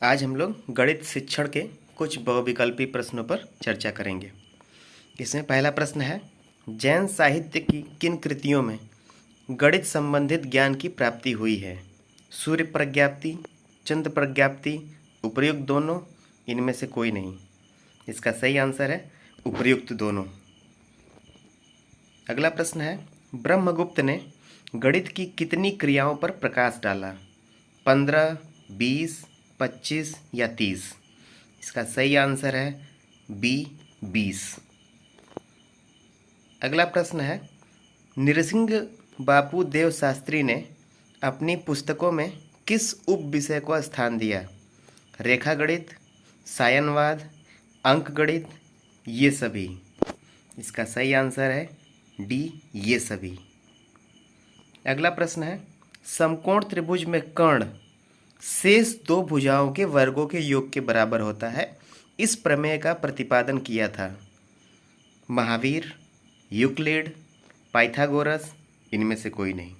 आज हम लोग गणित शिक्षण के कुछ बहुविकल्पी प्रश्नों पर चर्चा करेंगे। इसमें पहला प्रश्न है, जैन साहित्य की किन कृतियों में गणित संबंधित ज्ञान की प्राप्ति हुई है? सूर्य प्रज्ञप्ति, चंद्र प्रज्ञप्ति, उपर्युक्त दोनों, इनमें से कोई नहीं। इसका सही आंसर है उपर्युक्त दोनों। अगला प्रश्न है, ब्रह्मगुप्त ने गणित की कितनी क्रियाओं पर प्रकाश डाला? 15, 20, 25 या 30? इसका सही आंसर है बी, 20। अगला प्रश्न है, नृसिंह बापू देव शास्त्री ने अपनी पुस्तकों में किस उप विषय को स्थान दिया? रेखा गणित, सायनवाद, अंक गणित, ये सभी? इसका सही आंसर है डी, ये सभी। अगला प्रश्न है, समकोण त्रिभुज में कर्ण शेष दो भुजाओं के वर्गों के योग के बराबर होता है। इस प्रमेय का प्रतिपादन किया था महावीर, यूक्लिड, पाइथागोरस, इनमें से कोई नहीं।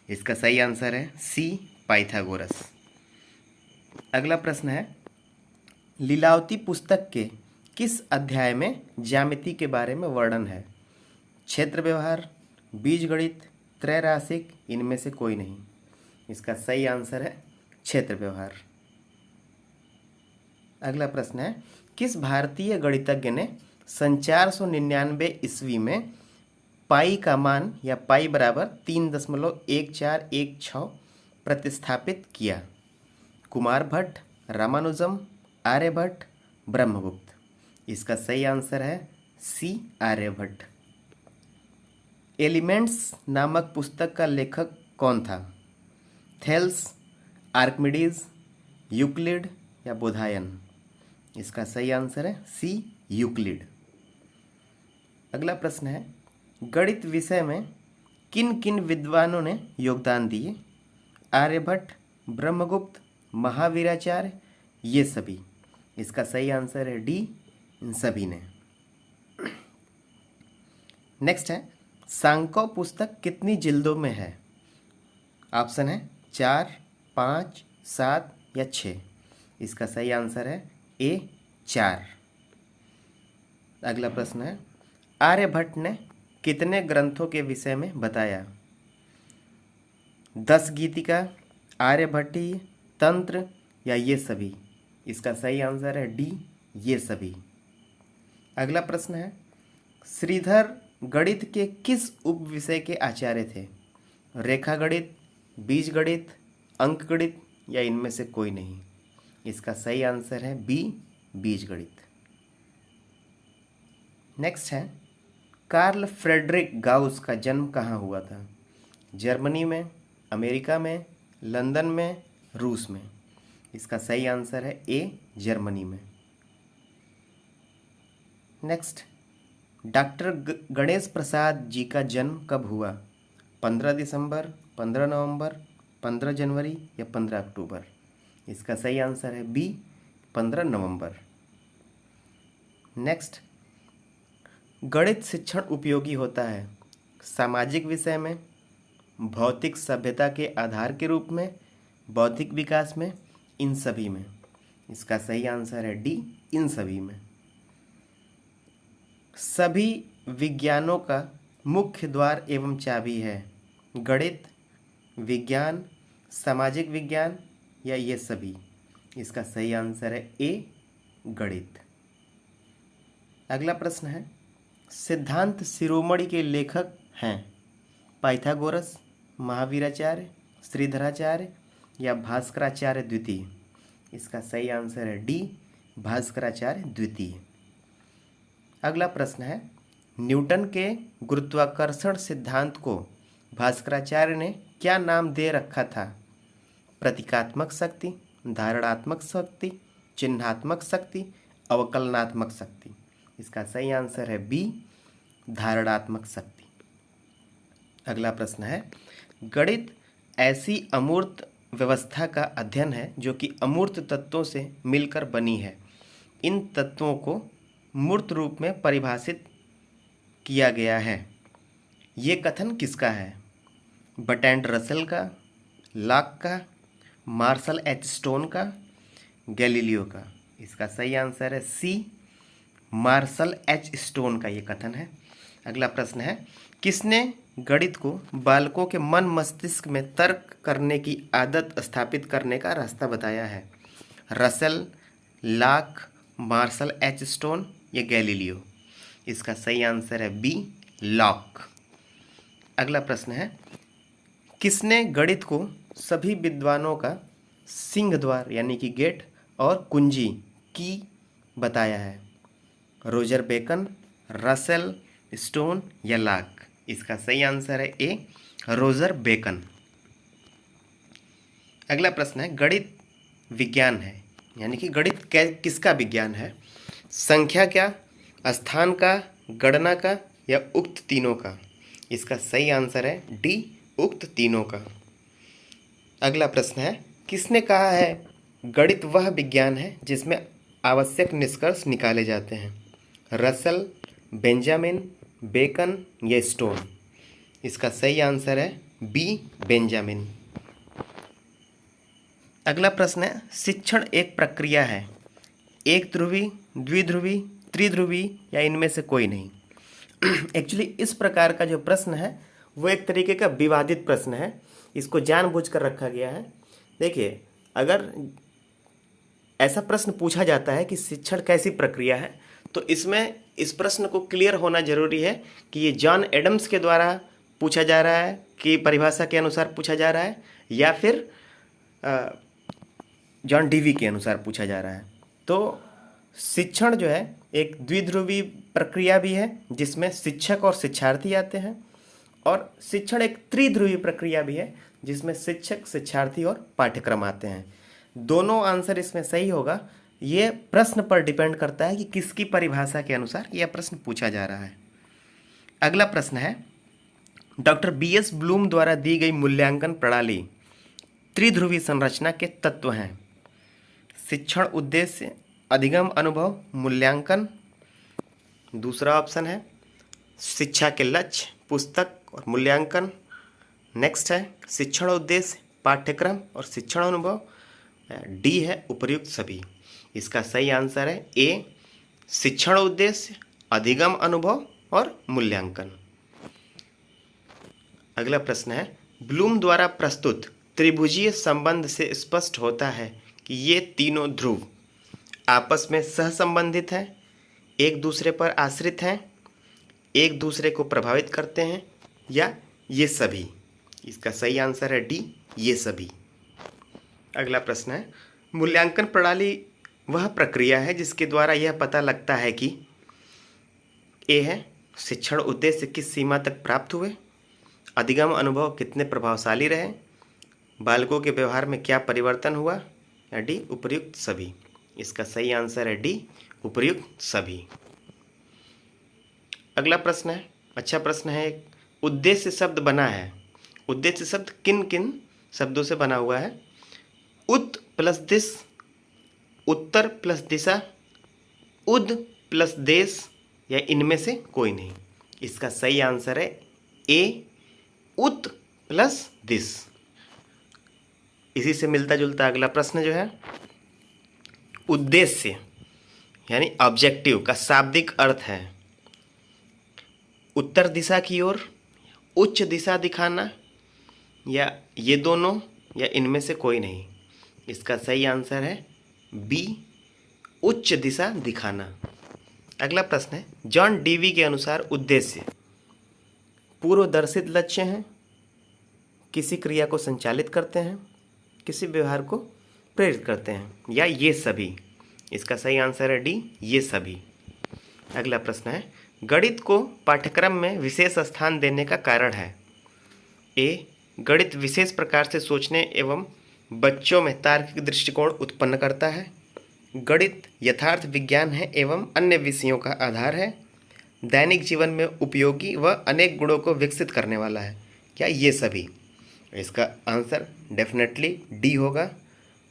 इसका सही आंसर है सी, पाइथागोरस। अगला प्रश्न है, लीलावती पुस्तक के किस अध्याय में ज्यामिति के बारे में वर्णन है? क्षेत्र व्यवहार, बीजगणित, त्रैराशिक, इनमें से कोई नहीं। इसका सही आंसर है क्षेत्र व्यवहार। अगला प्रश्न है, किस भारतीय गणितज्ञ ने सन 499 ईस्वी में पाई का मान या पाई बराबर 3.1416 प्रतिस्थापित किया? कुमार भट्ट, रामानुजम, आर्यभट्ट, ब्रह्मगुप्त? इसका सही आंसर है सी, आर्यभट्ट। एलिमेंट्स नामक पुस्तक का लेखक कौन था? थेल्स, आर्किमिडीज, यूक्लिड या बोधायन? इसका सही आंसर है सी, यूक्लिड। अगला प्रश्न है, गणित विषय में किन किन विद्वानों ने योगदान दिए? आर्यभट्ट, ब्रह्मगुप्त, महावीराचार्य, ये सभी? इसका सही आंसर है डी, इन सभी ने। नेक्स्ट है, सांको पुस्तक कितनी जिल्दों में है? ऑप्शन है 4, 5, 7 या 6? इसका सही आंसर है ए, 4। अगला प्रश्न है, आर्यभट्ट ने कितने ग्रंथों के विषय में बताया? 10 गीतिका, आर्यभट्टीय, तंत्र या ये सभी? इसका सही आंसर है डी, ये सभी। अगला प्रश्न है, श्रीधर गणित के किस उप विषय के आचार्य थे? रेखा गणित, बीज गणित, अंक गणित या इनमें से कोई नहीं? इसका सही आंसर है बी, बीज गणित। नेक्स्ट है, कार्ल फ्रेडरिक गाउस का जन्म कहाँ हुआ था? जर्मनी में, अमेरिका में, लंदन में, रूस में? इसका सही आंसर है ए, जर्मनी में। नेक्स्ट, डॉक्टर गणेश प्रसाद जी का जन्म कब हुआ? 15 दिसंबर, 15 नवंबर, 15 जनवरी या 15 अक्टूबर? इसका सही आंसर है बी, 15 नवंबर। नेक्स्ट, गणित शिक्षण उपयोगी होता है सामाजिक विषय में, भौतिक सभ्यता के आधार के रूप में, बौद्धिक विकास में, इन सभी में? इसका सही आंसर है डी, इन सभी में। सभी विज्ञानों का मुख्य द्वार एवं चाबी है गणित, विज्ञान, सामाजिक विज्ञान या ये सभी? इसका सही आंसर है ए, गणित। अगला प्रश्न है, सिद्धांत शिरोमणि के लेखक हैं पाइथागोरस, महावीराचार्य, श्रीधराचार्य या भास्कराचार्य द्वितीय? इसका सही आंसर है डी, भास्कराचार्य द्वितीय। अगला प्रश्न है, न्यूटन के गुरुत्वाकर्षण सिद्धांत को भास्कराचार्य ने क्या नाम दे रखा था? प्रतीकात्मक शक्ति, धारणात्मक शक्ति, चिन्हात्मक शक्ति, अवकलनात्मक शक्ति? इसका सही आंसर है बी, धारणात्मक शक्ति। अगला प्रश्न है, गणित ऐसी अमूर्त व्यवस्था का अध्ययन है जो कि अमूर्त तत्वों से मिलकर बनी है। इन तत्वों को मूर्त रूप में परिभाषित किया गया है। ये कथन किसका है? बर्ट्रैंड रसेल का, लॉक का, मार्शल एच स्टोन का, गैलीलियो का। इसका सही आंसर है सी, मार्शल एच स्टोन का ये कथन है। अगला प्रश्न है, किसने गणित को बालकों के मन मस्तिष्क में तर्क करने की आदत स्थापित करने का रास्ता बताया है? रसेल, लाक, मार्शल एच स्टोन या गैलीलियो? इसका सही आंसर है बी, लॉक। अगला प्रश्न है, किसने गणित को सभी विद्वानों का सिंह द्वार यानी कि गेट और कुंजी की बताया है? रोजर बेकन, रसेल, स्टोन या लाक? इसका सही आंसर है ए, रोजर बेकन। अगला प्रश्न है, गणित विज्ञान है यानी कि गणित किसका विज्ञान है? संख्या का, स्थान का, गणना का या उक्त तीनों का? इसका सही आंसर है डी, उक्त तीनों का। अगला प्रश्न है, किसने कहा है गणित वह विज्ञान है जिसमें आवश्यक निष्कर्ष निकाले जाते हैं? रसेल, बेंजामिन, बेकन या स्टोन? इसका सही आंसर है बी, बेंजामिन। अगला प्रश्न है, शिक्षण एक प्रक्रिया है, एक ध्रुवी, द्विध्रुवी, त्रिध्रुवी या इनमें से कोई नहीं? एक्चुअली इस प्रकार का जो प्रश्न है वो एक तरीके का विवादित प्रश्न है, इसको जानबूझकर रखा गया है। देखिए, अगर ऐसा प्रश्न पूछा जाता है कि शिक्षण कैसी प्रक्रिया है, तो इसमें इस प्रश्न को क्लियर होना जरूरी है कि ये जॉन एडम्स के द्वारा पूछा जा रहा है कि परिभाषा के अनुसार पूछा जा रहा है या फिर जॉन डीवी के अनुसार पूछा जा रहा है। तो शिक्षण जो है एक द्विध्रुवी प्रक्रिया भी है जिसमें शिक्षक और शिक्षार्थी आते हैं, और शिक्षण एक त्रिध्रुवी प्रक्रिया भी है जिसमें शिक्षक, शिक्षार्थी और पाठ्यक्रम आते हैं। दोनों आंसर इसमें सही होगा। ये प्रश्न पर डिपेंड करता है कि किसकी परिभाषा के अनुसार यह प्रश्न पूछा जा रहा है। अगला प्रश्न है, डॉक्टर बी.एस. ब्लूम द्वारा दी गई मूल्यांकन प्रणाली त्रिध्रुवी संरचना के तत्व हैं? शिक्षण उद्देश्य, अधिगम अनुभव, मूल्यांकन। दूसरा ऑप्शन है शिक्षा के लक्ष्य, पुस्तक और मूल्यांकन। नेक्स्ट है शिक्षण उद्देश्य, पाठ्यक्रम और शिक्षण अनुभव। डी है उपर्युक्त सभी। इसका सही आंसर है ए, शिक्षण उद्देश्य, अधिगम अनुभव और मूल्यांकन। अगला प्रश्न है, ब्लूम द्वारा प्रस्तुत त्रिभुजीय संबंध से स्पष्ट होता है कि ये तीनों ध्रुव आपस में सहसंबंधित हैं, एक दूसरे पर आश्रित हैं, एक दूसरे को प्रभावित करते हैं या ये सभी? इसका सही आंसर है डी, ये सभी। अगला प्रश्न है, मूल्यांकन प्रणाली वह प्रक्रिया है जिसके द्वारा यह पता लगता है कि ए है शिक्षण उद्देश्य किस सीमा तक प्राप्त हुए, अधिगम अनुभव कितने प्रभावशाली रहे, बालकों के व्यवहार में क्या परिवर्तन हुआ, या डी उपर्युक्त सभी? इसका सही आंसर है डी, उपर्युक्त सभी। अगला प्रश्न है, अच्छा प्रश्न है, एक उद्देश्य शब्द बना है। उद्देश्य शब्द किन किन शब्दों से बना हुआ है? उत प्लस दिश, उत्तर प्लस दिशा, उद प्लस देश या इनमें से कोई नहीं? इसका सही आंसर है ए, उत प्लस दिश। इसी से मिलता जुलता अगला प्रश्न जो है, उद्देश्य यानी ऑब्जेक्टिव का शाब्दिक अर्थ है उत्तर दिशा की ओर, उच्च दिशा दिखाना, या ये दोनों या इनमें से कोई नहीं? इसका सही आंसर है बी, उच्च दिशा दिखाना। अगला प्रश्न है, जॉन डीवी के अनुसार उद्देश्य पूर्वदर्शित लक्ष्य हैं, किसी क्रिया को संचालित करते हैं, किसी व्यवहार को प्रेरित करते हैं, या ये सभी? इसका सही आंसर है डी, ये सभी। अगला प्रश्न है, गणित को पाठ्यक्रम में विशेष स्थान देने का कारण है? ए, गणित विशेष प्रकार से सोचने एवं बच्चों में तार्किक दृष्टिकोण उत्पन्न करता है, गणित यथार्थ विज्ञान है एवं अन्य विषयों का आधार है, दैनिक जीवन में उपयोगी व अनेक गुणों को विकसित करने वाला है, क्या ये सभी? इसका आंसर डेफिनेटली डी होगा,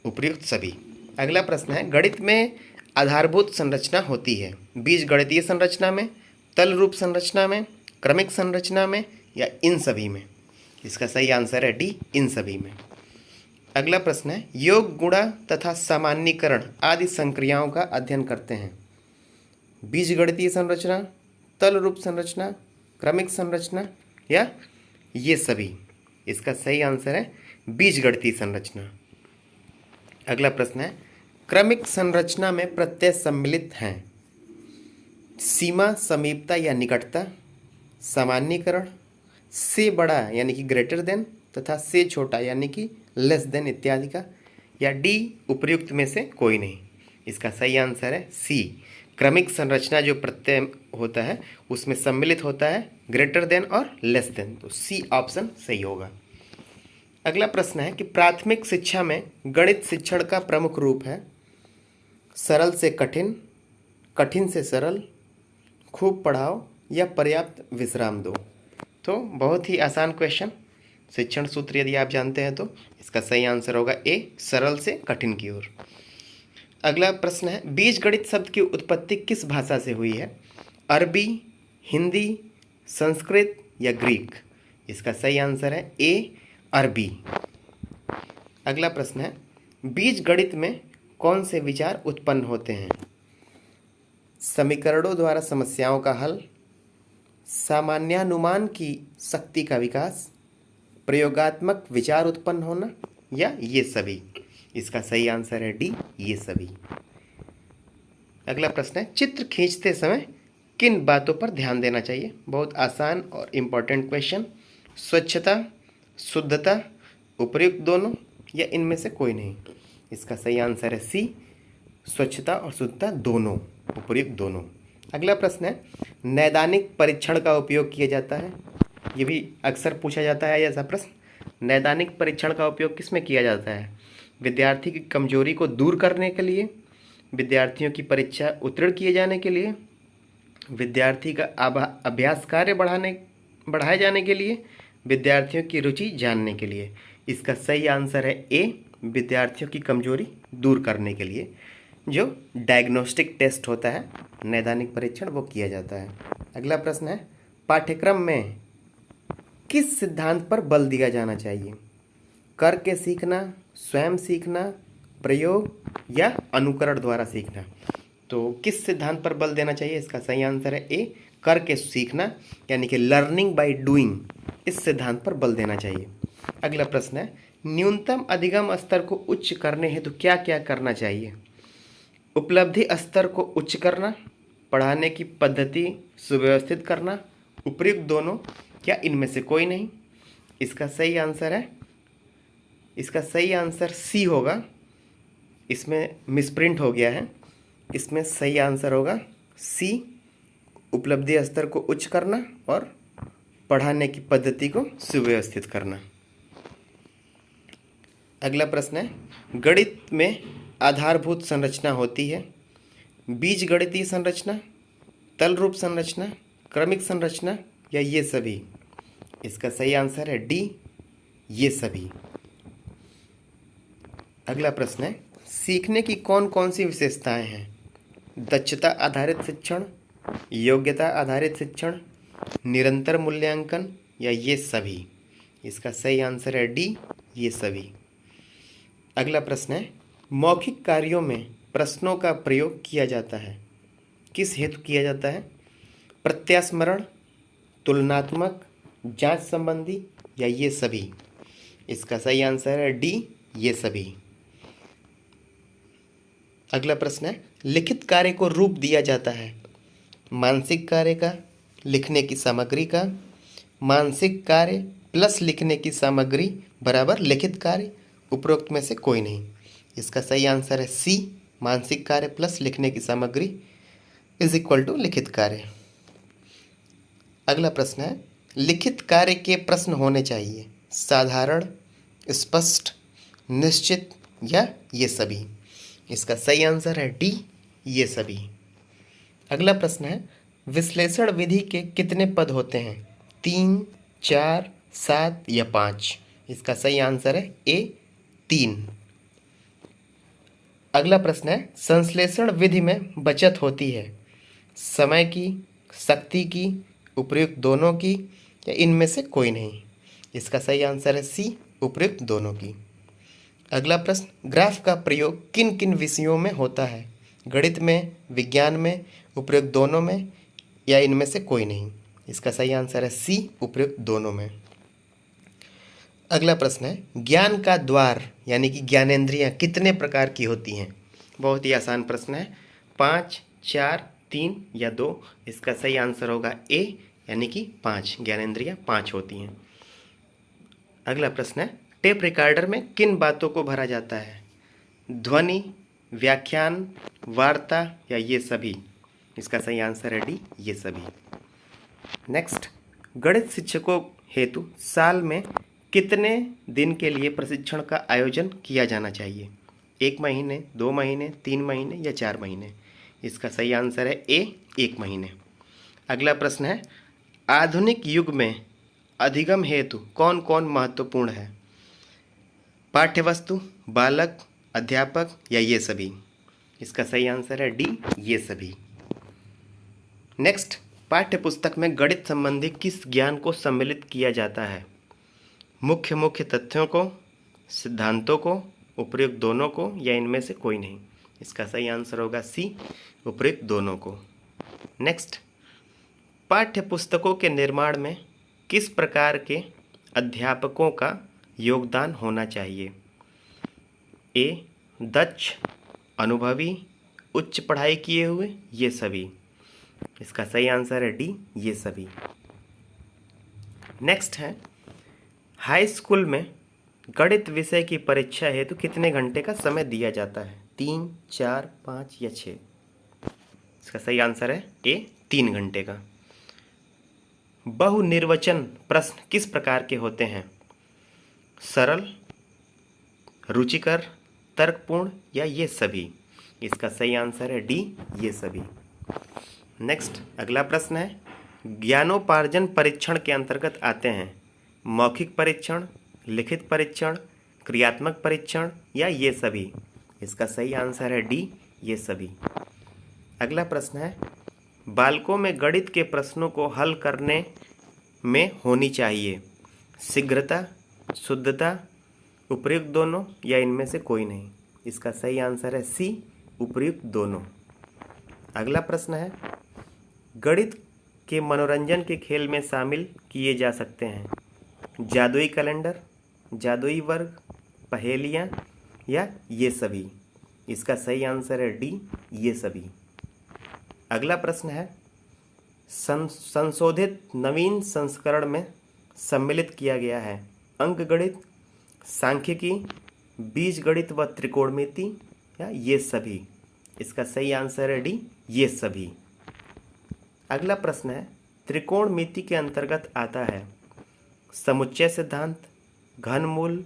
उपर्युक्त सभी। अगला प्रश्न है, गणित में आधारभूत संरचना होती है, बीज गणितीय संरचना में, तल रूप संरचना में, क्रमिक संरचना में या इन सभी में? इसका सही आंसर है डी, इन सभी में। अगला प्रश्न है, योग गुणा तथा सामान्यीकरण आदि संक्रियाओं का अध्ययन करते हैं। बीजगणितीय संरचना, तल रूप संरचना, क्रमिक संरचना या ये सभी। इसका सही आंसर है बीजगणितीय संरचना। अगला प्रश्न है, क्रमिक संरचना में प्रत्यय सम्मिलित हैं। सीमा, समीपता या निकटता, सामान्यीकरण, से बड़ा यानी कि ग्रेटर देन तथा से छोटा यानी कि लेस देन इत्यादि का, या डी उपर्युक्त में से कोई नहीं। इसका सही आंसर है सी। क्रमिक संरचना जो प्रत्यय होता है उसमें सम्मिलित होता है ग्रेटर देन और लेस देन, तो सी ऑप्शन सही होगा। अगला प्रश्न है कि प्राथमिक शिक्षा में गणित शिक्षण का प्रमुख रूप है सरल से कठिन, कठिन से सरल, खूब पढ़ाओ या पर्याप्त विश्राम दो। तो बहुत ही आसान क्वेश्चन, शिक्षण सूत्र यदि आप जानते हैं तो इसका सही आंसर होगा ए, सरल से कठिन की ओर। अगला प्रश्न है, बीजगणित शब्द की उत्पत्ति किस भाषा से हुई है? अरबी, हिंदी, संस्कृत या ग्रीक? इसका सही आंसर है ए, अरबी। अगला प्रश्न है, बीजगणित में कौन से विचार उत्पन्न होते हैं? समीकरणों द्वारा समस्याओं का हल, सामान्यानुमान की शक्ति का विकास, प्रयोगात्मक विचार उत्पन्न होना या ये सभी? इसका सही आंसर है डी, ये सभी। अगला प्रश्न है, चित्र खींचते समय किन बातों पर ध्यान देना चाहिए? बहुत आसान और इम्पोर्टेंट क्वेश्चन। स्वच्छता, शुद्धता, उपर्युक्त दोनों या इनमें से कोई नहीं? इसका सही आंसर है सी, स्वच्छता और शुद्धता दोनों, उपर्युक्त दोनों। अगला प्रश्न है, नैदानिक परीक्षण का उपयोग किया जाता है। ये भी अक्सर पूछा जाता है ऐसा प्रश्न। नैदानिक परीक्षण का उपयोग किस में किया जाता है? विद्यार्थी की कमजोरी को दूर करने के लिए, विद्यार्थियों की परीक्षा उत्तीर्ण किए जाने के लिए, विद्यार्थी का अभ्यास कार्य बढ़ाए जाने के लिए, विद्यार्थियों की रुचि जानने के लिए। इसका सही आंसर है ए, विद्यार्थियों की कमजोरी दूर करने के लिए जो डायग्नोस्टिक टेस्ट होता है, नैदानिक परीक्षण, वो किया जाता है। अगला प्रश्न है, पाठ्यक्रम में किस सिद्धांत पर बल दिया जाना चाहिए? करके सीखना, स्वयं सीखना, प्रयोग या अनुकरण द्वारा सीखना? तो किस सिद्धांत पर बल देना चाहिए? इसका सही आंसर है ए, करके सीखना यानी कि लर्निंग बाय डूइंग, इस सिद्धांत पर बल देना चाहिए। अगला प्रश्न है, न्यूनतम अधिगम स्तर को उच्च करने हेतु क्या क्या करना चाहिए? उपलब्धि स्तर को उच्च करना, पढ़ाने की पद्धति सुव्यवस्थित करना, उपर्युक्त दोनों या इनमें से कोई नहीं? इसका सही आंसर सी होगा। इसमें मिसप्रिंट हो गया है, इसमें सही आंसर होगा सी, उपलब्धि स्तर को उच्च करना और पढ़ाने की पद्धति को सुव्यवस्थित करना। अगला प्रश्न है, गणित में आधारभूत संरचना होती है। बीजगणितीय संरचना, तल रूप संरचना, क्रमिक संरचना या ये सभी? इसका सही आंसर है डी, ये सभी। अगला प्रश्न है, सीखने की कौन कौन सी विशेषताएं हैं? दक्षता आधारित शिक्षण, योग्यता आधारित शिक्षण, निरंतर मूल्यांकन या ये सभी? इसका सही आंसर है डी, ये सभी। अगला प्रश्न है, मौखिक कार्यों में प्रश्नों का प्रयोग किया जाता है, किस हेतु किया जाता है? प्रत्यास्मरण, तुलनात्मक, जांच संबंधी या ये सभी? इसका सही आंसर है डी, ये सभी। अगला प्रश्न है, लिखित कार्य को रूप दिया जाता है मानसिक कार्य का, लिखने की सामग्री का, मानसिक कार्य प्लस लिखने की सामग्री बराबर लिखित कार्य, उपरोक्त में से कोई नहीं? इसका सही आंसर है सी, मानसिक कार्य प्लस लिखने की सामग्री इज इक्वल टू लिखित कार्य। अगला प्रश्न है, लिखित कार्य के प्रश्न होने चाहिए साधारण, स्पष्ट, निश्चित या ये सभी? इसका सही आंसर है डी, ये सभी। अगला प्रश्न है, विश्लेषण विधि के कितने पद होते हैं? 3, 4, 7 या 5? इसका सही आंसर है ए, 3। अगला प्रश्न है, संश्लेषण विधि में बचत होती है समय की, शक्ति की, उपर्युक्त दोनों की या इनमें से कोई नहीं? इसका सही आंसर है सी, उपर्युक्त दोनों की। अगला प्रश्न, ग्राफ का प्रयोग किन किन विषयों में होता है? गणित में, विज्ञान में, उपयुक्त दोनों में या इनमें से कोई नहीं? इसका सही आंसर है सी, उपयुक्त दोनों में। अगला प्रश्न है, ज्ञान का द्वार यानी कि ज्ञानेंद्रियां कितने प्रकार की होती हैं? बहुत ही आसान प्रश्न है। 5, 4, 3 या 2? इसका सही आंसर होगा ए, यानी कि 5। ज्ञानेंद्रियां 5 होती हैं। अगला प्रश्न है, टेप रिकॉर्डर में किन बातों को भरा जाता है? ध्वनि, व्याख्यान, वार्ता या ये सभी? इसका सही आंसर है डी, ये सभी। नेक्स्ट, गणित शिक्षकों हेतु साल में कितने दिन के लिए प्रशिक्षण का आयोजन किया जाना चाहिए? 1 महीने, 2 महीने, 3 महीने या 4 महीने? इसका सही आंसर है ए, 1 महीने। अगला प्रश्न है, आधुनिक युग में अधिगम हेतु कौन कौन महत्वपूर्ण है? पाठ्यवस्तु, बालक, अध्यापक या ये सभी? इसका सही आंसर है डी, ये सभी। नेक्स्ट, पाठ्य पुस्तक में गणित संबंधी किस ज्ञान को सम्मिलित किया जाता है? मुख्य मुख्य तथ्यों को, सिद्धांतों को, उपयुक्त दोनों को या इनमें से कोई नहीं? इसका सही आंसर होगा सी, उपयुक्त दोनों को। नेक्स्ट, पाठ्य पुस्तकों के निर्माण में किस प्रकार के अध्यापकों का योगदान होना चाहिए? ए, दक्ष, अनुभवी, उच्च पढ़ाई किए हुए, ये सभी? इसका सही आंसर है डी, ये सभी। नेक्स्ट है, हाई स्कूल में गणित विषय की परीक्षा हेतु कितने घंटे का समय दिया जाता है? 3, 4, 5 या 6? इसका सही आंसर है ए, 3 घंटे का। बहुनिर्वचन प्रश्न किस प्रकार के होते हैं? सरल, रुचिकर, तर्कपूर्ण या ये सभी? इसका सही आंसर है डी, ये सभी। नेक्स्ट, अगला प्रश्न है, ज्ञानोपार्जन परीक्षण के अंतर्गत आते हैं मौखिक परीक्षण, लिखित परीक्षण, क्रियात्मक परीक्षण या ये सभी? इसका सही आंसर है डी, ये सभी। अगला प्रश्न है, बालकों में गणित के प्रश्नों को हल करने में होनी चाहिए शीघ्रता, शुद्धता, उपयुक्त दोनों या इनमें से कोई नहीं? इसका सही आंसर है सी, उपयुक्त दोनों। अगला प्रश्न है, गणित के मनोरंजन के खेल में शामिल किए जा सकते हैं जादुई कैलेंडर, जादुई वर्ग, पहेलियाँ या ये सभी? इसका सही आंसर है डी, ये सभी। अगला प्रश्न है, संशोधित नवीन संस्करण में सम्मिलित किया गया है अंकगणित, सांख्यिकी, बीजगणित व त्रिकोणमिति या ये सभी? इसका सही आंसर है डी, ये सभी। अगला प्रश्न है, त्रिकोणमिति के अंतर्गत आता है समुच्चय सिद्धांत, घनमूल,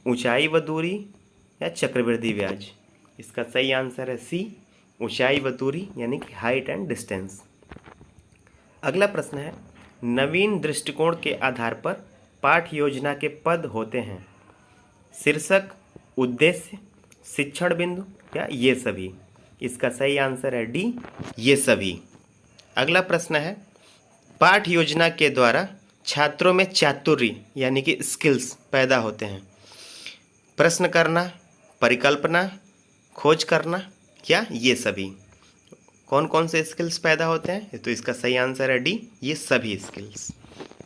ऊंचाई व दूरी या चक्रवृद्धि ब्याज? इसका सही आंसर है सी, ऊंचाई व दूरी यानी कि हाइट एंड डिस्टेंस। अगला प्रश्न है, नवीन दृष्टिकोण के आधार पर पाठ योजना के पद होते हैं शीर्षक, उद्देश्य, शिक्षण बिंदु या ये सभी? इसका सही आंसर है डी, ये सभी। अगला प्रश्न है, पाठ योजना के द्वारा छात्रों में चातुर्य यानी कि स्किल्स पैदा होते हैं प्रश्न करना, परिकल्पना, खोज करना या ये सभी? कौन कौन से स्किल्स पैदा होते हैं? तो इसका सही आंसर है डी, ये सभी स्किल्स।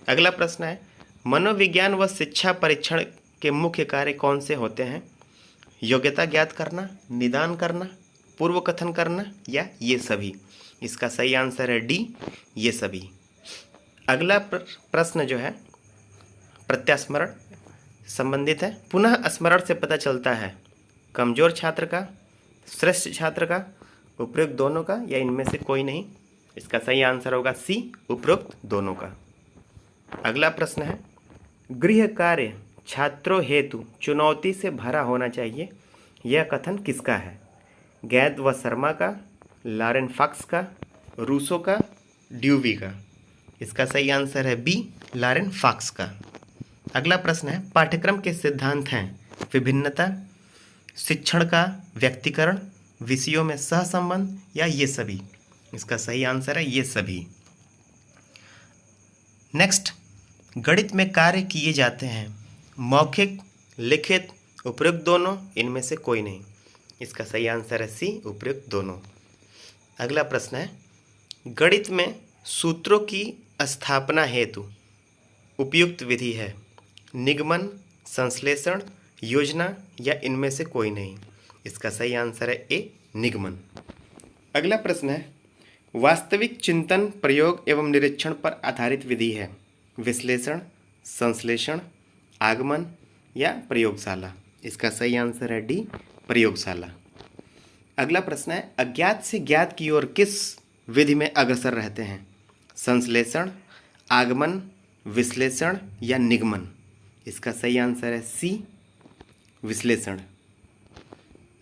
अगला प्रश्न है, मनोविज्ञान व शिक्षा परीक्षण के मुख्य कार्य कौन से होते हैं? योग्यता ज्ञात करना, निदान करना, पूर्व कथन करना या ये सभी? इसका सही आंसर है डी, ये सभी। अगला प्रश्न जो है प्रत्यास्मरण संबंधित है। पुनः स्मरण से पता चलता है कमजोर छात्र का, श्रेष्ठ छात्र का, उपयुक्त दोनों का या इनमें से कोई नहीं? इसका सही आंसर होगा सी, उपयुक्त दोनों का। अगला प्रश्न है, गृह कार्य छात्रों हेतु चुनौती से भरा होना चाहिए, यह कथन किसका है? गैद व शर्मा का, लॉरेन फॉक्स का, रूसो का, ड्यूवी का? इसका सही आंसर है बी, लॉरेन फॉक्स का। अगला प्रश्न है, पाठ्यक्रम के सिद्धांत हैं विभिन्नता, शिक्षण का व्यक्तिकरण, विषयों में सहसंबंध या ये सभी? इसका सही आंसर है ये सभी। नेक्स्ट, गणित में कार्य किए जाते हैं मौखिक, लिखित, उपयुक्त दोनों, इनमें से कोई नहीं। इसका सही आंसर है सी, उपयुक्त दोनों। अगला प्रश्न है, गणित में सूत्रों की स्थापना हेतु उपयुक्त विधि है निगमन, संश्लेषण, योजना या इनमें से कोई नहीं। इसका सही आंसर है ए, निगमन। अगला प्रश्न है, वास्तविक चिंतन, प्रयोग एवं निरीक्षण पर आधारित विधि है विश्लेषण, संश्लेषण, आगमन या प्रयोगशाला। इसका सही आंसर है डी, प्रयोगशाला। अगला प्रश्न है, अज्ञात से ज्ञात की ओर किस विधि में अग्रसर रहते हैं संश्लेषण, आगमन, विश्लेषण या निगमन। इसका सही आंसर है सी, विश्लेषण।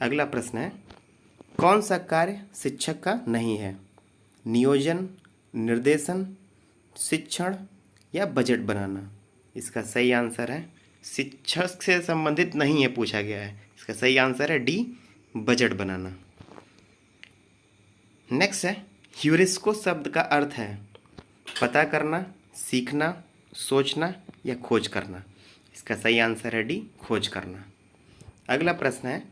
अगला प्रश्न है, कौन सा कार्य शिक्षक का नहीं है नियोजन, निर्देशन, शिक्षण या बजट बनाना। इसका सही आंसर है, शिक्षक से संबंधित नहीं है पूछा गया है। इसका सही आंसर है डी, बजट बनाना। नेक्स्ट है, ह्यूरिस्को शब्द का अर्थ है पता करना, सीखना, सोचना या खोज करना। इसका सही आंसर है डी, खोज करना। अगला प्रश्न है,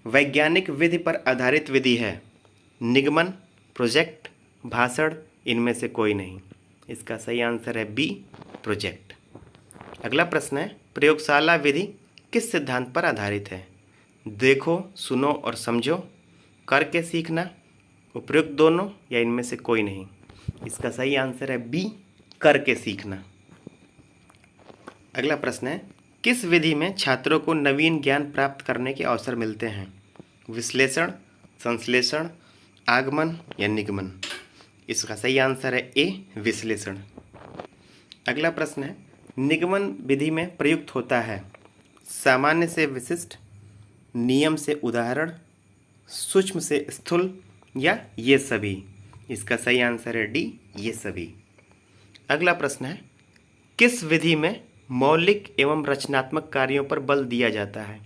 वैज्ञानिक विधि पर आधारित विधि है निगमन, प्रोजेक्ट, भाषण, इनमें से कोई नहीं। इसका सही आंसर है बी, प्रोजेक्ट। अगला प्रश्न है, प्रयोगशाला विधि किस सिद्धांत पर आधारित है देखो, सुनो और समझो, करके सीखना, उपयुक्त दोनों या इनमें से कोई नहीं। इसका सही आंसर है बी, करके सीखना। अगला प्रश्न है, किस विधि में छात्रों को नवीन ज्ञान प्राप्त करने के अवसर मिलते हैं विश्लेषण, संश्लेषण, आगमन या निगमन। इसका सही आंसर है ए, विश्लेषण। अगला प्रश्न है, निगमन विधि में प्रयुक्त होता है सामान्य से विशिष्ट, नियम से उदाहरण, सूक्ष्म से स्थूल या ये सभी। इसका सही आंसर है डी, ये सभी। अगला प्रश्न है, किस विधि में मौलिक एवं रचनात्मक कार्यों पर बल दिया जाता है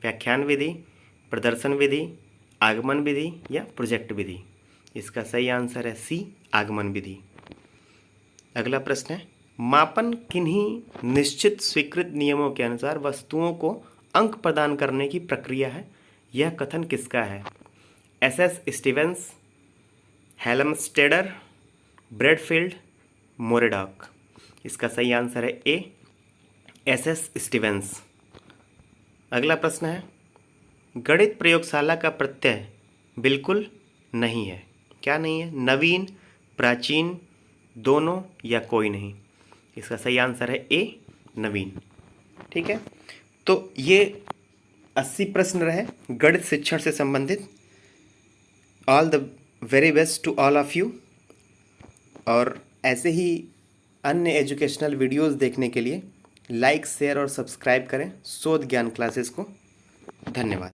व्याख्यान विधि, प्रदर्शन विधि, आगमन विधि या प्रोजेक्ट विधि। इसका सही आंसर है सी, आगमन विधि। अगला प्रश्न है, मापन किन्हीं निश्चित स्वीकृत नियमों के अनुसार वस्तुओं को अंक प्रदान करने की प्रक्रिया है। यह कथन किसका है एस स्टीवेंस, हेल्मस्टेडर, ब्रैडफील्ड, मोरेडॉक। इसका सही आंसर है ए, एस स्टीवेंस। अगला प्रश्न है, गणित प्रयोगशाला का प्रत्यय बिल्कुल नहीं है। क्या नहीं है नवीन, प्राचीन, दोनों या कोई नहीं। इसका सही आंसर है ए, नवीन। ठीक है, तो ये 80 प्रश्न रहे गणित शिक्षण से संबंधित। All the very best to all of you. और ऐसे ही अन्य एजुकेशनल वीडियोस देखने के लिए लाइक, शेयर और सब्सक्राइब करें शोध ज्ञान क्लासेस को। धन्यवाद।